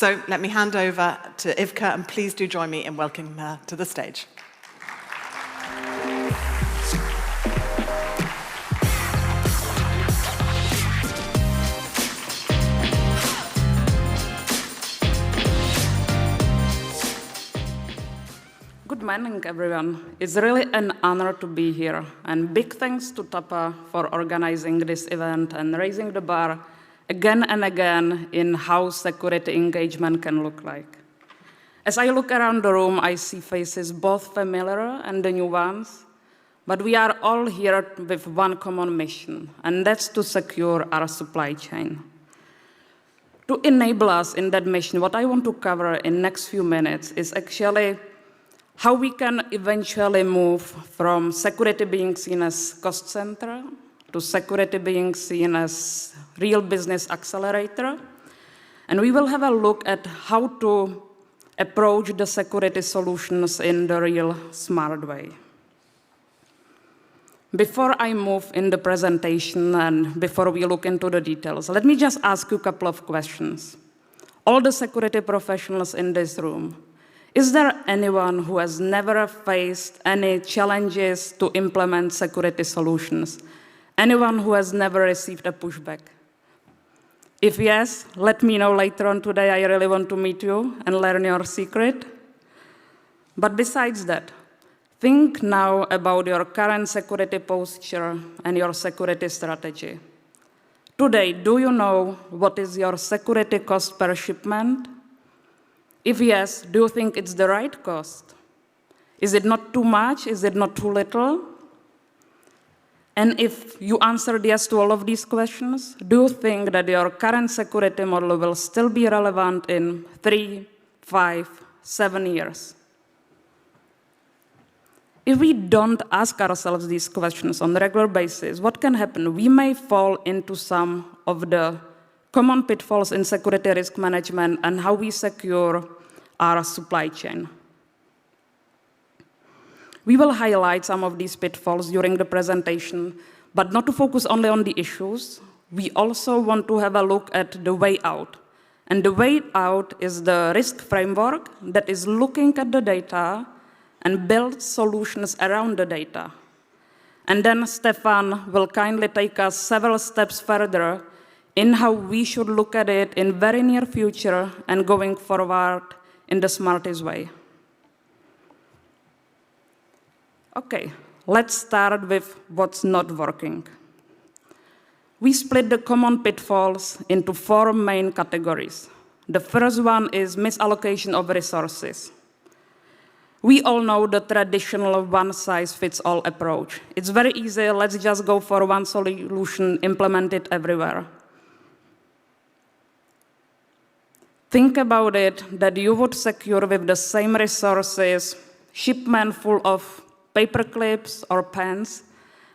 So let me hand over to Ivca, and please do join me in welcoming her to the stage. Good morning, everyone. It's really an honor to be here, and big thanks to Tapa for organizing this event and raising the bar again and again in how security engagement can look like. As I look around the room, I see faces both familiar and the new ones, but we are all here with one common mission, and that's to secure our supply chain. To enable us in that mission, what I want to cover in the next few minutes is actually how we can eventually move from security being seen as cost center to security being seen as real business accelerator. And we will have a look at how to approach the security solutions in the real smart way. Before I move in the presentation and before we look into the details, let me just ask you a couple of questions. All the security professionals in this room, is there anyone who has never faced any challenges to implement security solutions? Anyone who has never received a pushback? If yes, let me know later on today. I really want to meet you and learn your secret. But besides that, think now about your current security posture and your security strategy. Today, do you know what is your security cost per shipment? If yes, do you think it's the right cost? Is it not too much? Is it not too little? And if you answered yes to all of these questions, do you think that your current security model will still be relevant in 3, 5, 7 years? If we don't ask ourselves these questions on a regular basis, what can happen? We may fall into some of the common pitfalls in security risk management and how we secure our supply chain. We will highlight some of these pitfalls during the presentation, but not to focus only on the issues. We also want to have a look at the way out. And the way out is the risk framework that is looking at the data and build solutions around the data. And then Stefan will kindly take us several steps further in how we should look at it in very near future and going forward in the smartest way. Okay, let's start with what's not working. We split the common pitfalls into 4 main categories. The first one is misallocation of resources. We all know the traditional one-size-fits-all approach. It's very easy, let's just go for one solution, implement it everywhere. Think about it that you would secure with the same resources shipment full of paper clips or pens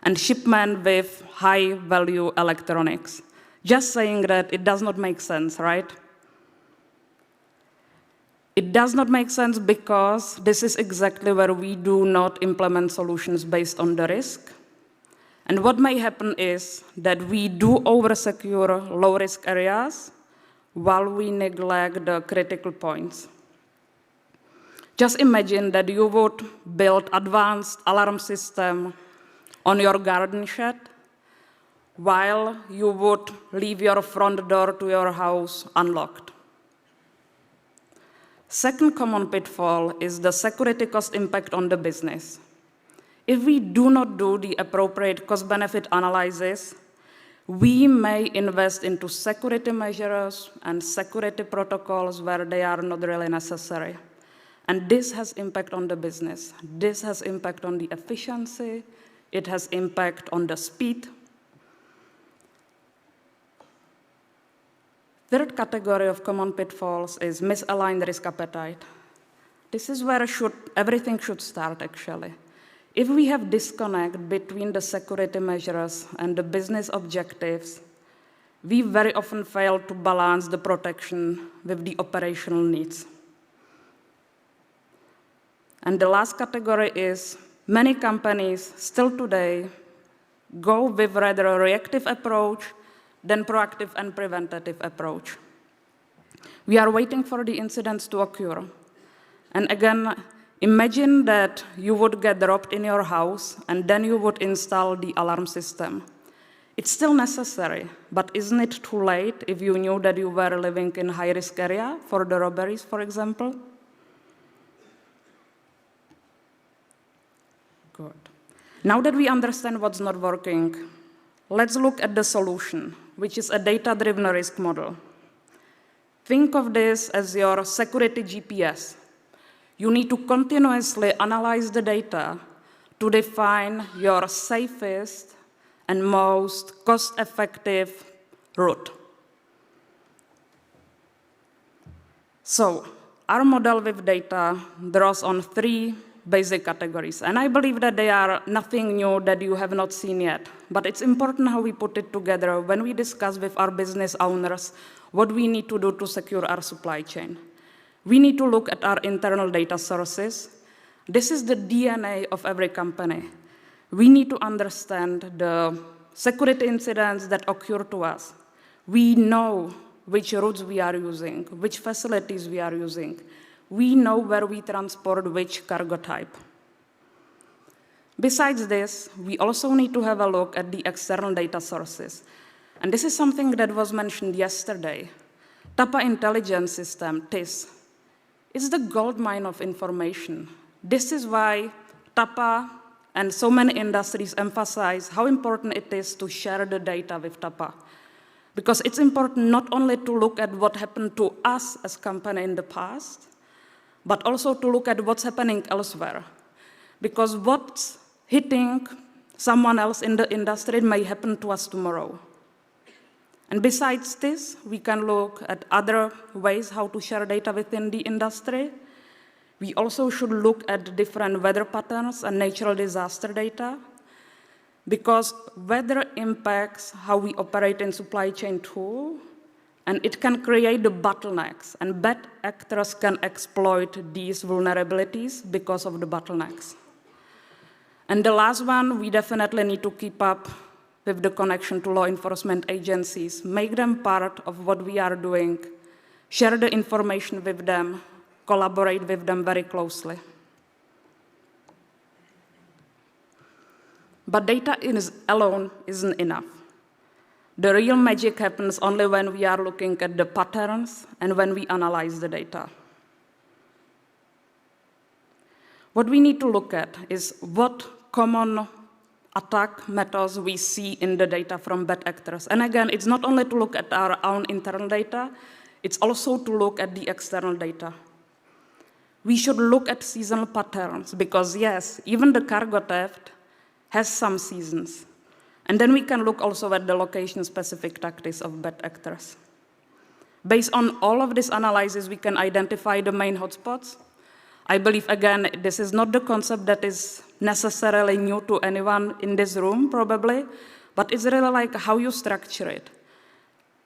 and shipment with high-value electronics. Just saying that it does not make sense, right? It does not make sense because this is exactly where we do not implement solutions based on the risk. And what may happen is that we do over-secure low-risk areas while we neglect the critical points. Just imagine that you would build advanced alarm system on your garden shed while you would leave your front door to your house unlocked. Second common pitfall is the security cost impact on the business. If we do not do the appropriate cost-benefit analysis, we may invest into security measures and security protocols where they are not really necessary. And this has impact on the business. This has impact on the efficiency. It has impact on the speed. Third category of common pitfalls is misaligned risk appetite. This is where everything should start, actually. If we have disconnect between the security measures and the business objectives, we very often fail to balance the protection with the operational needs. And the last category is many companies still today go with rather a reactive approach than proactive and preventative approach. We are waiting for the incidents to occur. And again, imagine that you would get robbed in your house and then you would install the alarm system. It's still necessary, but isn't it too late if you knew that you were living in a high-risk area for the robberies, for example? Good. Now that we understand what's not working, let's look at the solution, which is a data-driven risk model. Think of this as your security GPS. You need to continuously analyze the data to define your safest and most cost-effective route. So, our model with data draws on 3 basic categories, and I believe that they are nothing new that you have not seen yet, but it's important how we put it together when we discuss with our business owners what we need to do to secure our supply chain. We need to look at our internal data sources. This is the DNA of every company. We need to understand the security incidents that occur to us. We know which routes we are using, which facilities we are using. We know where we transport which cargo type. Besides this, we also need to have a look at the external data sources. And this is something that was mentioned yesterday. TAPA Intelligence System, TIS, is the goldmine of information. This is why TAPA and so many industries emphasize how important it is to share the data with TAPA. Because it's important not only to look at what happened to us as a company in the past, but also to look at what's happening elsewhere. Because what's hitting someone else in the industry may happen to us tomorrow. And besides this, we can look at other ways how to share data within the industry. We also should look at different weather patterns and natural disaster data, because weather impacts how we operate in supply chain too, and it can create the bottlenecks, and bad actors can exploit these vulnerabilities because of the bottlenecks. And the last one, we definitely need to keep up with the connection to law enforcement agencies, make them part of what we are doing, share the information with them, collaborate with them very closely. But data alone isn't enough. The real magic happens only when we are looking at the patterns and when we analyze the data. What we need to look at is what common attack methods we see in the data from bad actors. And again, it's not only to look at our own internal data, it's also to look at the external data. We should look at seasonal patterns because, yes, even the cargo theft has some seasons. And then we can look also at the location-specific tactics of bad actors. Based on all of this analysis, we can identify the main hotspots. I believe, again, this is not the concept that is necessarily new to anyone in this room, probably, but it's really like how you structure it.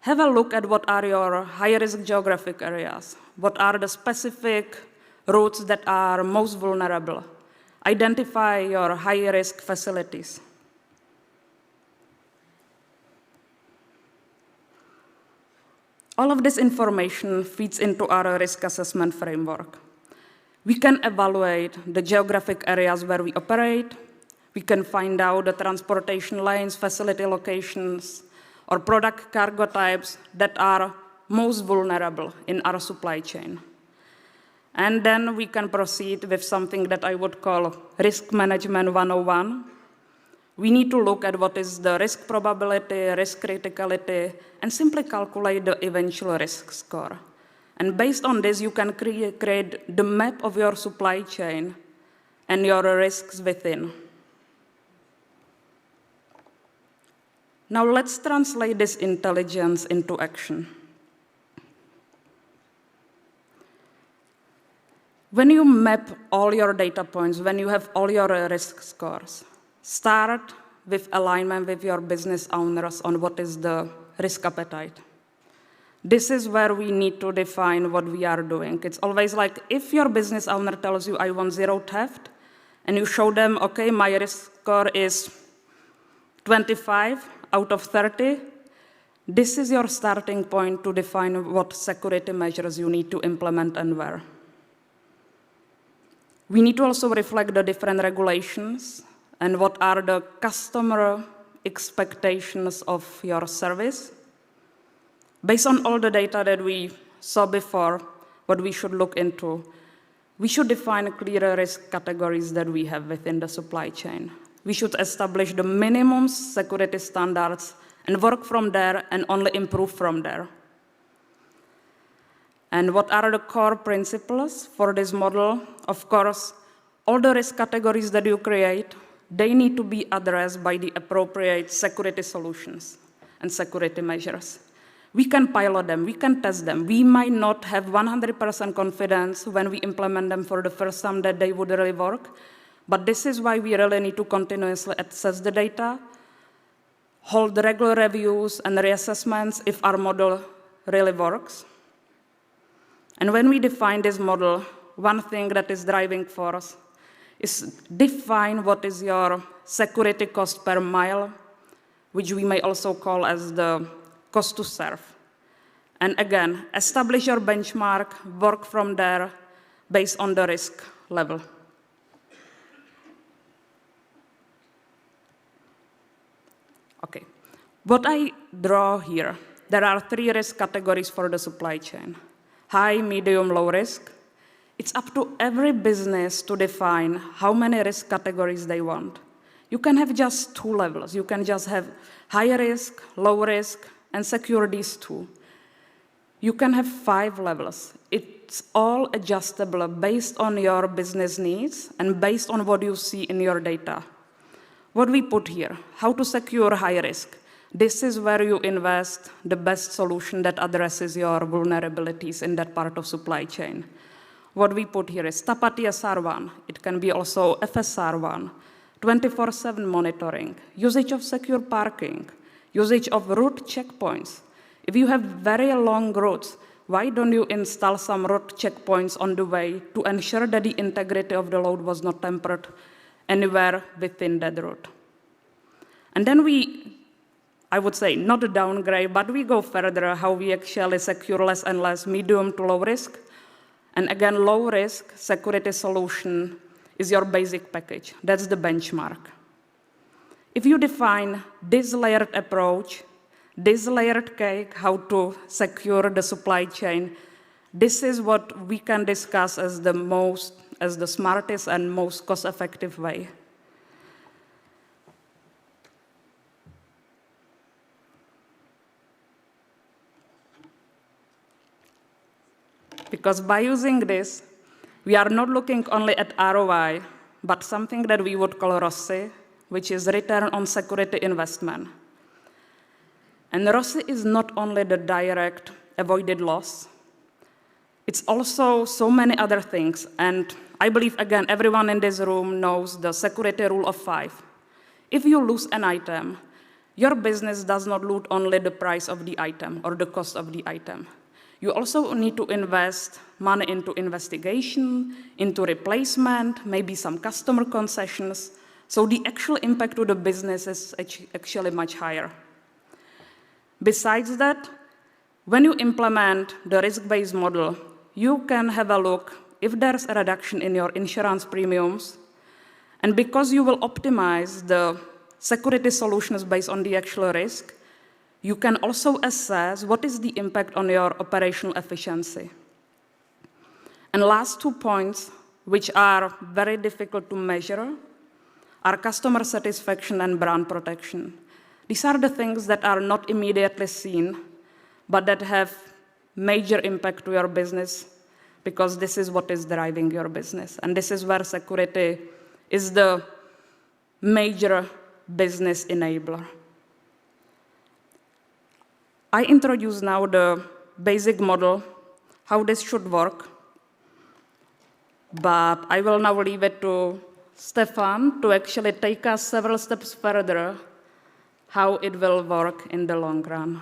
Have a look at what are your high-risk geographic areas, what are the specific routes that are most vulnerable. Identify your high-risk facilities. All of this information feeds into our risk assessment framework. We can evaluate the geographic areas where we operate. We can find out the transportation lanes, facility locations, or product cargo types that are most vulnerable in our supply chain. And then we can proceed with something that I would call risk management 101. We need to look at what is the risk probability, risk criticality, and simply calculate the eventual risk score. And based on this, you can create the map of your supply chain and your risks within. Now let's translate this intelligence into action. When you map all your data points, when you have all your risk scores, start with alignment with your business owners on what is the risk appetite. This is where we need to define what we are doing. It's always like if your business owner tells you, I want zero theft, and you show them, okay, my risk score is 25 out of 30, This is your starting point to define what security measures you need to implement and where. We need to also reflect the different regulations and what are the customer expectations of your service. Based on all the data that we saw before, what we should look into, we should define clearer risk categories that we have within the supply chain. We should establish the minimum security standards and work from there and only improve from there. And what are the core principles for this model? Of course, all the risk categories that you create, they need to be addressed by the appropriate security solutions and security measures. We can pilot them, we can test them. We might not have 100% confidence when we implement them for the first time that they would really work, but this is why we really need to continuously assess the data, hold regular reviews and reassessments if our model really works. And when we define this model, one thing that is driving force is define what is your security cost per mile, which we may also call as the cost to serve. And again, establish your benchmark, work from there based on the risk level. Okay, what I draw here, there are 3 risk categories for the supply chain: high, medium, low risk. It's up to every business to define how many risk categories they want. You can have just 2 levels. You can just have high risk, low risk, and secure these 2. You can have 5 levels. It's all adjustable based on your business needs and based on what you see in your data. What we put here, how to secure high risk. This is where you invest the best solution that addresses your vulnerabilities in that part of supply chain. What we put here is TAPA TSR1. It can be also FSR1, 24/7 monitoring, usage of secure parking, usage of route checkpoints. If you have very long routes, why don't you install some route checkpoints on the way to ensure that the integrity of the load was not tampered anywhere within that route? And then I would say, not a downgrade, but we go further how we actually secure less and less medium to low risk. And again, low risk security solution is your basic package. That's the benchmark. If you define this layered approach, this layered cake, how to secure the supply chain, this is what we can discuss as the smartest and most cost-effective way. Because by using this, we are not looking only at ROI, but something that we would call ROSI, which is return on security investment. And ROSI is not only the direct avoided loss, it's also so many other things. And I believe, again, everyone in this room knows the security rule of 5. If you lose an item, your business does not lose only the price of the item or the cost of the item. You also need to invest money into investigation, into replacement, maybe some customer concessions. So the actual impact to the business is actually much higher. Besides that, when you implement the risk-based model, you can have a look if there's a reduction in your insurance premiums. And because you will optimize the security solutions based on the actual risk, you can also assess what is the impact on your operational efficiency. And last 2 points, which are very difficult to measure, are customer satisfaction and brand protection. These are the things that are not immediately seen, but that have major impact to your business, because this is what is driving your business. And this is where security is the major business enabler. I introduce now the basic model, how this should work, but I will now leave it to Stefan to actually take us several steps further, how it will work in the long run.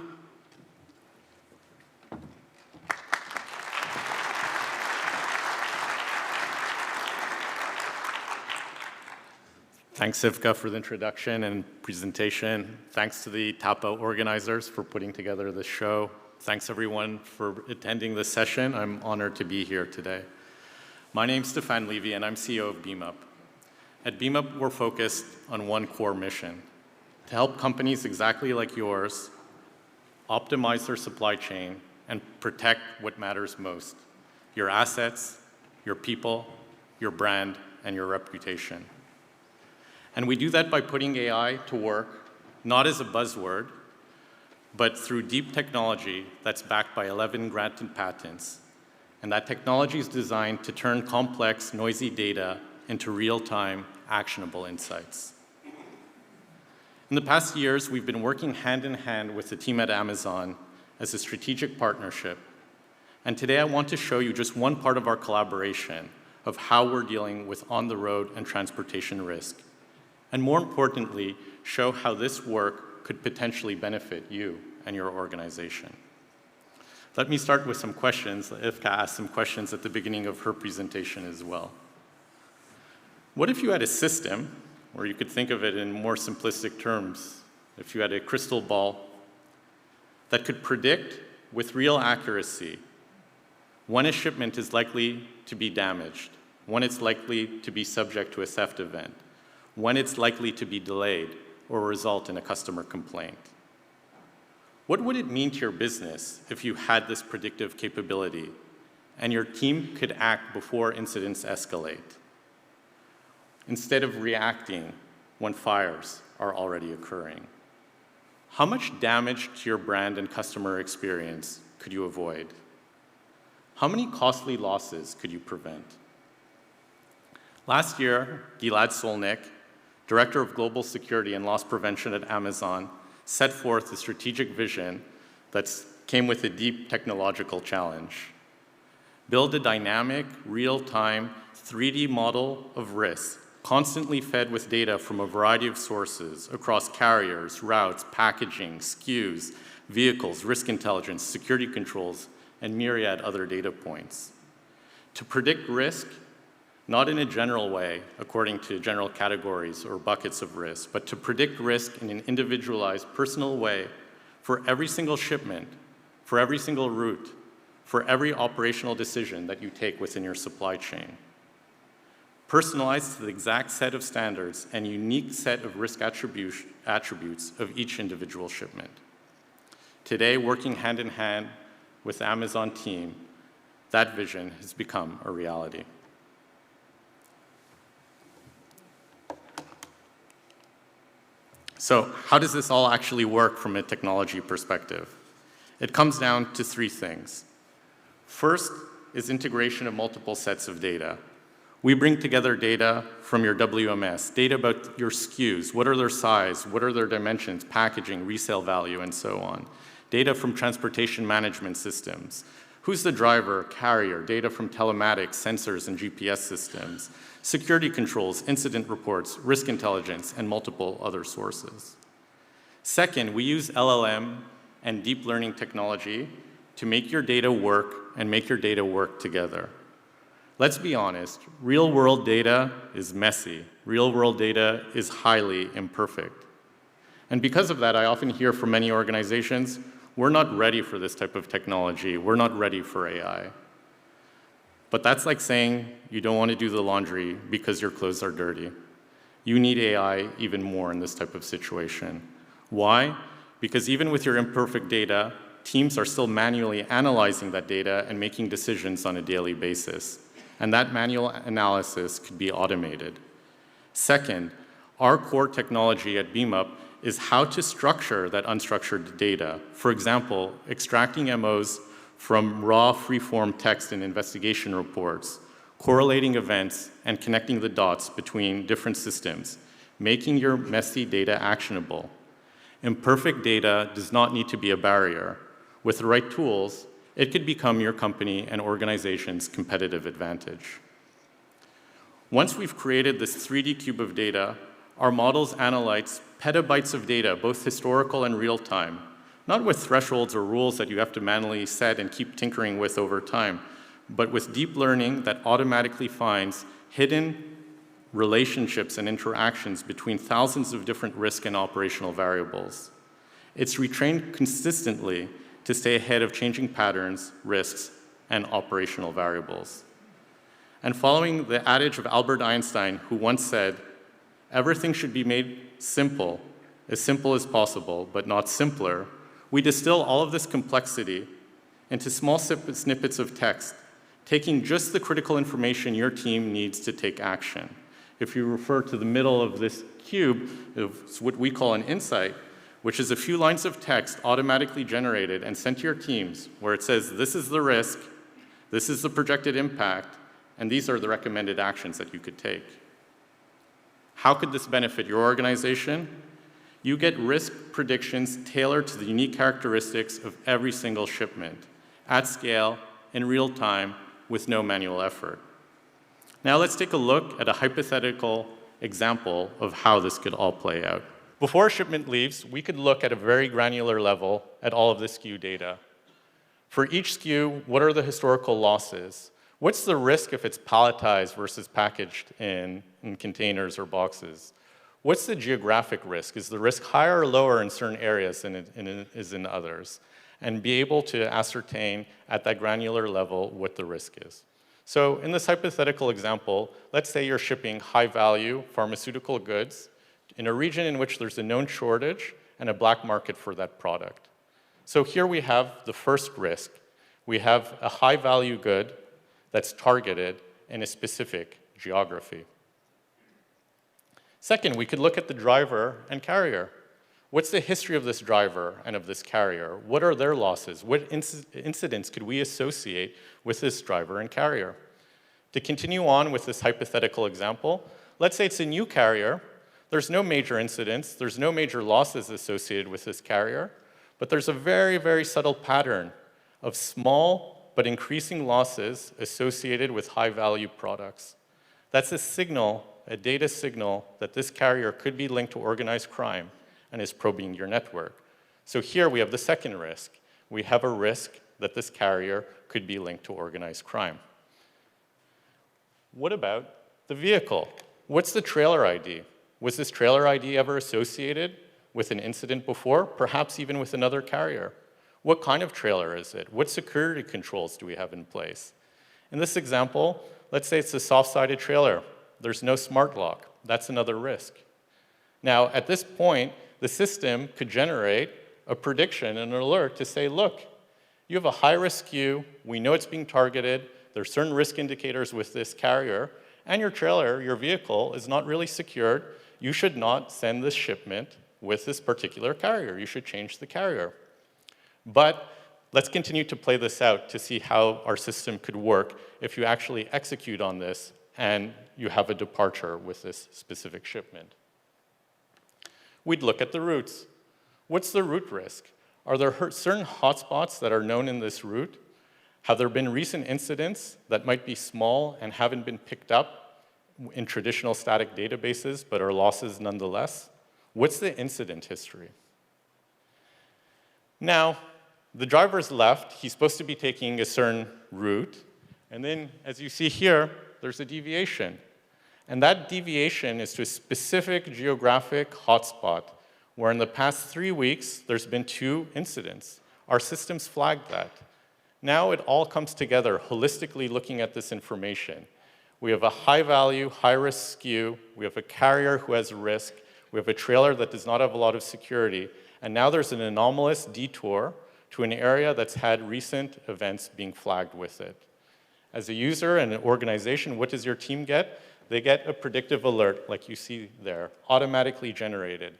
Thanks, Ivca, for the introduction and presentation. Thanks to the TAPA organizers for putting together this show. Thanks, everyone, for attending this session. I'm honored to be here today. My name's Stefan Levy, and I'm CEO of BeamUp. At BeamUp, we're focused on one core mission: to help companies exactly like yours optimize their supply chain and protect what matters most: your assets, your people, your brand, and your reputation. And we do that by putting AI to work, not as a buzzword, but through deep technology that's backed by 11 granted patents. And that technology is designed to turn complex, noisy data into real-time, actionable insights. In the past years, we've been working hand in hand with the team at Amazon as a strategic partnership. And today I want to show you just one part of our collaboration of how we're dealing with on-the-road and transportation risk. And more importantly, show how this work could potentially benefit you and your organization. Let me start with some questions. Ivca asked some questions at the beginning of her presentation as well. What if you had a system, or you could think of it in more simplistic terms, if you had a crystal ball that could predict with real accuracy when a shipment is likely to be damaged, when it's likely to be subject to a theft event, when it's likely to be delayed or result in a customer complaint? What would it mean to your business if you had this predictive capability and your team could act before incidents escalate, instead of reacting when fires are already occurring? How much damage to your brand and customer experience could you avoid? How many costly losses could you prevent? Last year, Gilad Solnick, Director of Global Security and Loss Prevention at Amazon, set forth a strategic vision that came with a deep technological challenge. Build a dynamic, real-time, 3D model of risk, constantly fed with data from a variety of sources across carriers, routes, packaging, SKUs, vehicles, risk intelligence, security controls, and myriad other data points. To predict risk, not in a general way, according to general categories or buckets of risk, but to predict risk in an individualized, personal way for every single shipment, for every single route, for every operational decision that you take within your supply chain. Personalized to the exact set of standards and unique set of risk attributes of each individual shipment. Today, working hand in hand with the Amazon team, that vision has become a reality. So how does this all actually work from a technology perspective? It comes down to three things. First is integration of multiple sets of data. We bring together data from your WMS, data about your SKUs, what are their size, what are their dimensions, packaging, resale value, and so on. Data from transportation management systems. Who's the driver, carrier, data from telematics, sensors, and GPS systems, security controls, incident reports, risk intelligence, and multiple other sources. Second, we use LLM and deep learning technology to make your data work and make your data work together. Let's be honest, real-world data is messy. Real-world data is highly imperfect. And because of that, I often hear from many organizations, we're not ready for this type of technology. We're not ready for AI. But that's like saying you don't want to do the laundry because your clothes are dirty. You need AI even more in this type of situation. Why? Because even with your imperfect data, teams are still manually analyzing that data and making decisions on a daily basis. And that manual analysis could be automated. Second, our core technology at BeamUp is how to structure that unstructured data. For example, extracting MOs from raw free-form text in investigation reports, correlating events, and connecting the dots between different systems, making your messy data actionable. Imperfect data does not need to be a barrier. With the right tools, it could become your company and organization's competitive advantage. Once we've created this 3D cube of data, our models analyze petabytes of data, both historical and real-time, not with thresholds or rules that you have to manually set and keep tinkering with over time, but with deep learning that automatically finds hidden relationships and interactions between thousands of different risk and operational variables. It's retrained consistently to stay ahead of changing patterns, risks, and operational variables. And following the adage of Albert Einstein, who once said, "Everything should be made simple as possible, but not simpler," we distill all of this complexity into small snippets of text, taking just the critical information your team needs to take action. If you refer to the middle of this cube, it's what we call an insight, which is a few lines of text automatically generated and sent to your teams, where it says, this is the risk, this is the projected impact, and these are the recommended actions that you could take. How could this benefit your organization? You get risk predictions tailored to the unique characteristics of every single shipment, at scale, in real time, with no manual effort. Now let's take a look at a hypothetical example of how this could all play out. Before a shipment leaves, we could look at a very granular level at all of the SKU data. For each SKU, what are the historical losses? What's the risk if it's palletized versus packaged in containers or boxes? What's the geographic risk? Is the risk higher or lower in certain areas than it is in others? And be able to ascertain at that granular level what the risk is. So in this hypothetical example, let's say you're shipping high-value pharmaceutical goods in a region in which there's a known shortage and a black market for that product. So here we have the first risk. We have a high-value good that's targeted in a specific geography. Second, we could look at the driver and carrier. What's the history of this driver and of this carrier? What are their losses? What incidents could we associate with this driver and carrier? To continue on with this hypothetical example, let's say it's a new carrier. There's no major incidents. There's no major losses associated with this carrier. But there's a very, very subtle pattern of small but increasing losses associated with high-value products. That's a signal, a data signal, that this carrier could be linked to organized crime and is probing your network. So here we have the second risk. We have a risk that this carrier could be linked to organized crime. What about the vehicle? What's the trailer ID? Was this trailer ID ever associated with an incident before, perhaps even with another carrier? What kind of trailer is it? What security controls do we have in place? In this example, let's say it's a soft-sided trailer. There's no smart lock. That's another risk. Now, at this point, the system could generate a prediction, an alert to say, look, you have a high-risk SKU. We know it's being targeted. There's certain risk indicators with this carrier. And your trailer, your vehicle, is not really secured. You should not send this shipment with this particular carrier. You should change the carrier. But let's continue to play this out to see how our system could work if you actually execute on this and you have a departure with this specific shipment. We'd look at the routes. What's the route risk? Are there certain hotspots that are known in this route? Have there been recent incidents that might be small and haven't been picked up in traditional static databases but are losses nonetheless? What's the incident history? Now, the driver's left. He's supposed to be taking a certain route. And then, as you see here, there's a deviation. And that deviation is to a specific geographic hotspot where in the past 3 weeks, there's been 2 incidents. Our systems flagged that. Now it all comes together, holistically looking at this information. We have a high-value, high-risk SKU. We have a carrier who has risk. We have a trailer that does not have a lot of security. And now there's an anomalous detour to an area that's had recent events being flagged with it. As a user and an organization, what does your team get? They get a predictive alert, like you see there, automatically generated,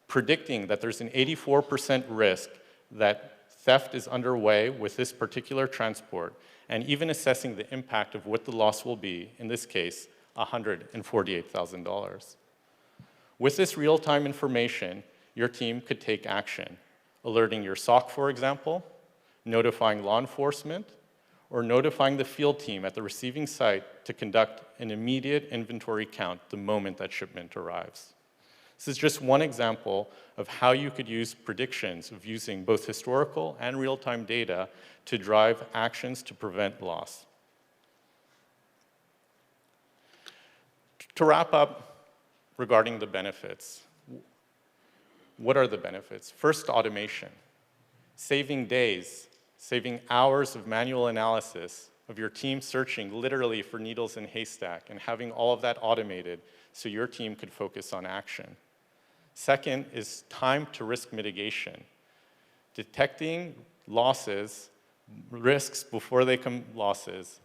predicting that there's an 84% risk that theft is underway with this particular transport, and even assessing the impact of what the loss will be, in this case, $148,000. With this real-time information, your team could take action, alerting your SOC, for example, notifying law enforcement, or notifying the field team at the receiving site to conduct an immediate inventory count the moment that shipment arrives. This is just one example of how you could use predictions of using both historical and real-time data to drive actions to prevent loss. To wrap up, regarding the benefits, what are the benefits? First, automation. Saving days, saving hours of manual analysis, of your team searching literally for needles in a haystack, and having all of that automated so your team could focus on action. Second is time to risk mitigation. Detecting losses, risks before they become losses,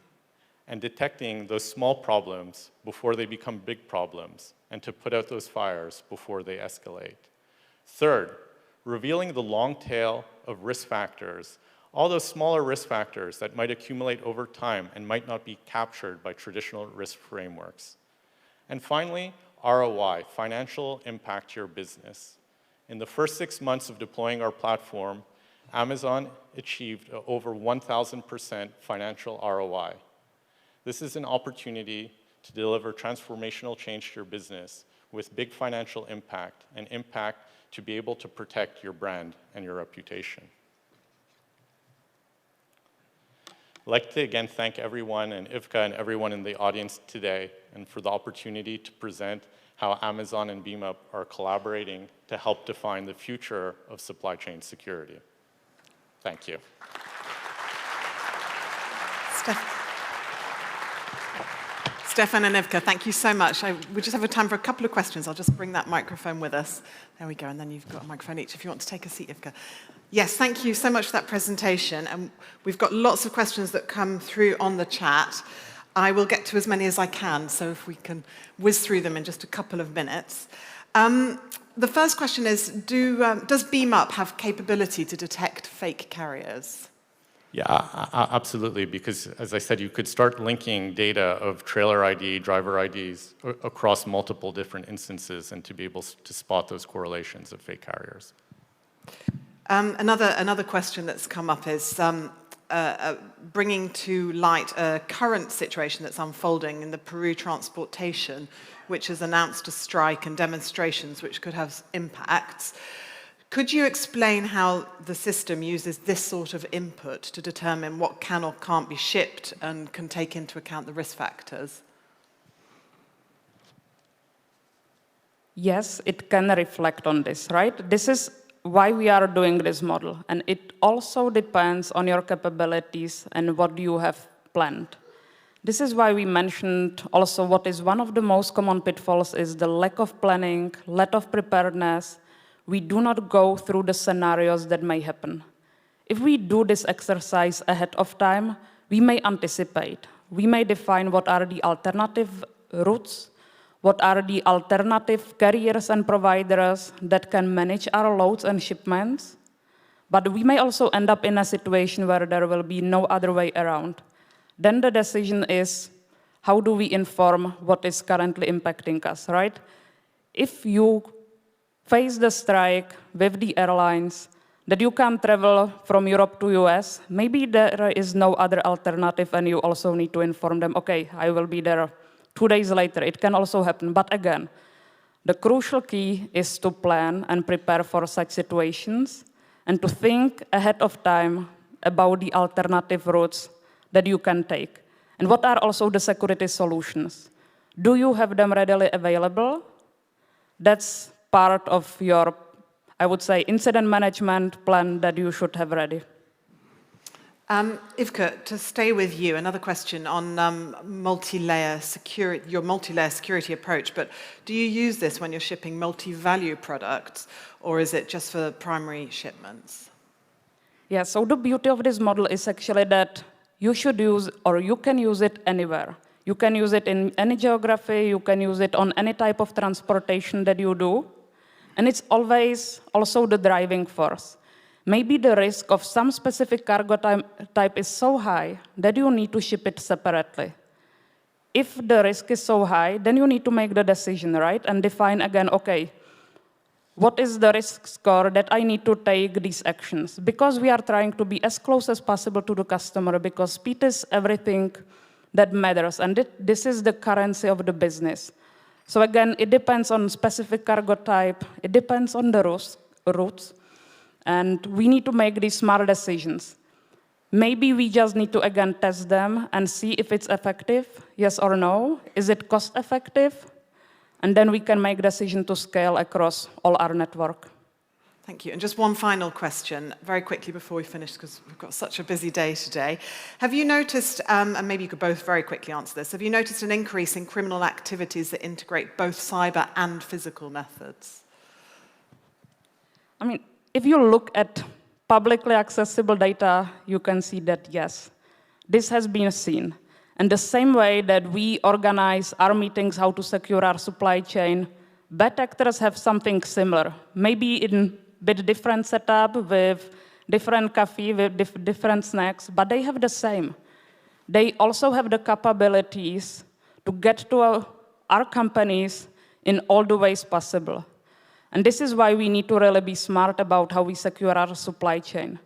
and detecting those small problems before they become big problems, and to put out those fires before they escalate. Third, revealing the long tail of risk factors, all those smaller risk factors that might accumulate over time and might not be captured by traditional risk frameworks. And finally, ROI, financial impact to your business. In the first 6 months of deploying our platform, Amazon achieved over 1,000% financial ROI. This is an opportunity to deliver transformational change to your business with big financial impact and impact to be able to protect your brand and your reputation. I'd like to again thank everyone and Ivca and everyone in the audience today and for the opportunity to present how Amazon and BeamUp are collaborating to help define the future of supply chain security. Thank you. Stefan and Ivca, thank you so much. We just have time for a couple of questions. I'll just bring that microphone with us. There we go, and then you've got a microphone each if you want to take a seat, Ivca. Yes, thank you so much for that presentation. And we've got lots of questions that come through on the chat. I will get to as many as I can, so if we can whiz through them in just a couple of minutes. The first question is, does BeamUp have capability to detect fake carriers? Yeah, absolutely, because as I said, you could start linking data of trailer ID, driver IDs across multiple different instances and to be able to spot those correlations of fake carriers. Another question that's come up is bringing to light a current situation that's unfolding in the Peru transportation, which has announced a strike and demonstrations which could have impacts. Could you explain how the system uses this sort of input to determine what can or can't be shipped and can take into account the risk factors? Yes, it can reflect on this, right? This is why we are doing this model. And it also depends on your capabilities and what you have planned. This is why we mentioned also what is one of the most common pitfalls is the lack of planning, lack of preparedness. We do not go through the scenarios that may happen. If we do this exercise ahead of time, we may anticipate. We may define what are the alternative routes, what are the alternative carriers and providers that can manage our loads and shipments. But we may also end up in a situation where there will be no other way around. Then the decision is, how do we inform what is currently impacting us, right? If you face the strike with the airlines, that you can't travel from Europe to US, maybe there is no other alternative and you also need to inform them, okay, I will be there 2 days later. It can also happen. But again, the crucial key is to plan and prepare for such situations and to think ahead of time about the alternative routes that you can take. And what are also the security solutions? Do you have them readily available? That's part of your, I would say, incident management plan that you should have ready. Ivca, to stay with you, another question on multi-layer security, your multi-layer security approach, but do you use this when you're shipping multi-value products, or is it just for primary shipments? Yeah, so the beauty of this model is actually that you should use, or you can use it anywhere. You can use it in any geography, you can use it on any type of transportation that you do, and it's always also the driving force. Maybe the risk of some specific cargo type is so high that you need to ship it separately. If the risk is so high, then you need to make the decision, right? And define again, okay, what is the risk score that I need to take these actions? Because we are trying to be as close as possible to the customer, because speed is everything that matters, and this is the currency of the business. So again, it depends on specific cargo type, it depends on the routes, and we need to make these smart decisions. Maybe we just need to, again, test them and see if it's effective, yes or no. Is it cost effective? and then we can make decision to scale across all our network. Thank you. And just one final question, very quickly before we finish, because we've got such a busy day today. Have you noticed, and maybe you could both very quickly answer this, have you noticed an increase in criminal activities that integrate both cyber and physical methods? I mean, if you look at publicly accessible data, you can see that, yes, this has been seen. And the same way that we organize our meetings, how to secure our supply chain, bad actors have something similar, maybe in a bit different setup with different coffee, with different snacks, but they have the same. They also have the capabilities to get to our companies in all the ways possible. And this is why we need to really be smart about how we secure our supply chain.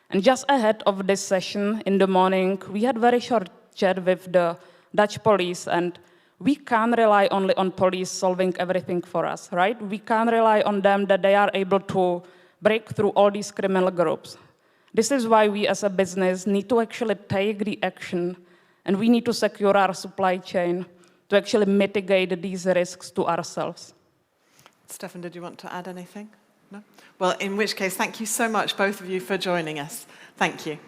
And just ahead of this session in the morning, we had a very short chat with the Dutch police, and we can't rely only on police solving everything for us, right? We can't rely on them that they are able to break through all these criminal groups. This is why we as a business need to actually take the action, and we need to secure our supply chain to actually mitigate these risks to ourselves. Stefan, did you want to add anything? No? Well, in which case, thank you so much, both of you, for joining us. Thank you.